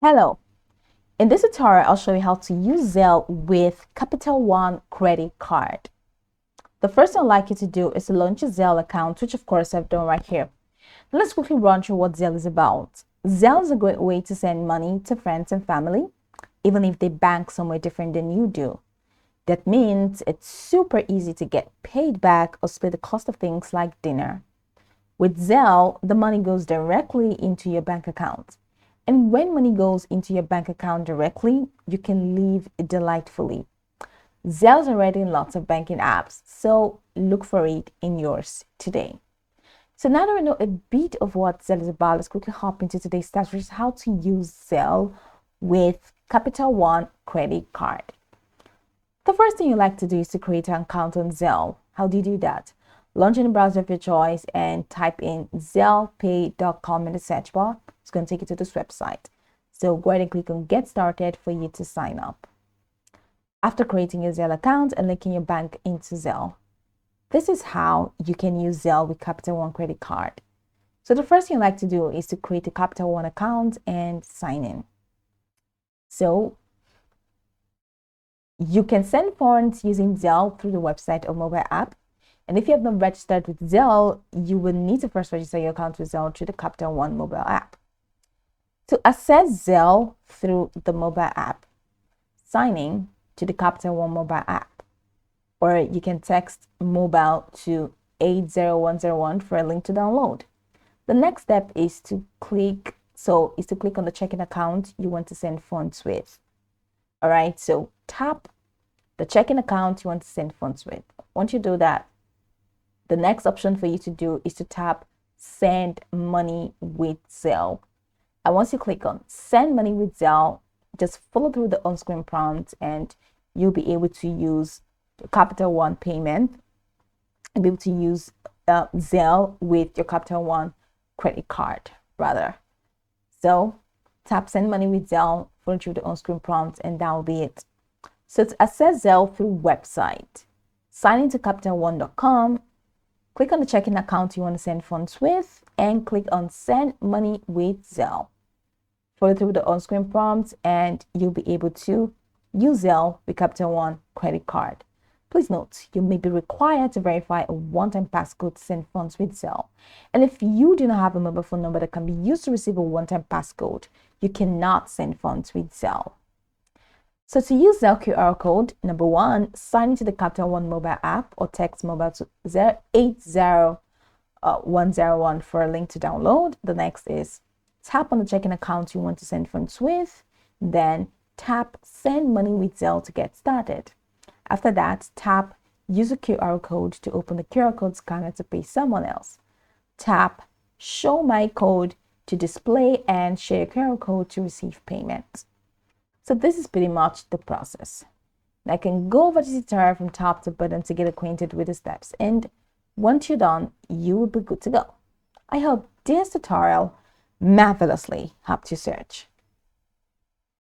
Hello, in this tutorial I'll show you how to use Zelle with Capital One credit card. The first thing I'd like you to do is to launch a Zelle account, which of course I've done right here. Now let's quickly run through what Zelle is about. Zelle is a great way to send money to friends and family, even if they bank somewhere different than you do. That means it's super easy to get paid back or split the cost of things like dinner. With Zelle, the money goes directly into your bank account. And when money goes into your bank account directly, you can live delightfully. Zelle's already in lots of banking apps, so look for it in yours today. So now that we know a bit of what Zelle is about, let's quickly hop into today's task, which is how to use Zelle with Capital One credit card. The first thing you like to do is to create an account on Zelle. How do you do that? Launch in the browser of your choice and type in zellepay.com in the search bar. It's going to take you to this website. So go ahead and click on Get Started for you to sign up. After creating your Zelle account and linking your bank into Zelle, this is how you can use Zelle with Capital One credit card. So the first thing you like to do is to create a Capital One account and sign in. So you can send funds using Zelle through the website or mobile app. And if you have not registered with Zelle, you will need to first register your account with Zelle through the Capital One mobile app. To access Zelle through the mobile app, sign in to the Capital One mobile app, or you can text mobile to 80101 for a link to download. The next step is to click on the checking account you want to send funds with. All right, so tap the checking account you want to send funds with. Once you do that, the next option for you to do is to tap Send Money with Zelle. And once you click on Send Money with Zelle, just follow through the on-screen prompt and you'll be able to use Capital One payment and be able to use Zelle with your Capital One credit card, rather. So tap Send Money with Zelle, follow through the on-screen prompt, and that will be it. So to access Zelle through website, sign into CapitalOne.com, click on the checking account you want to send funds with, and click on Send Money with Zelle. Follow through the on-screen prompts, and you'll be able to use Zelle with Capital One credit card. Please note, you may be required to verify a one-time passcode to send funds with Zelle. And if you do not have a mobile phone number that can be used to receive a one-time passcode, you cannot send funds with Zelle. So to use Zelle QR code, number one, sign into the Capital One mobile app or text mobile to 80101 for a link to download. The next is tap on the checking account you want to send funds with, then tap Send Money with Zelle to get started. After that, tap Use a QR code to open the QR code scanner to pay someone else. Tap Show My Code to display and share your QR code to receive payment. So this is pretty much the process. Now I can go over the tutorial from top to bottom to get acquainted with the steps, and once you're done, you will be good to go. I hope this tutorial marvelously helped you search.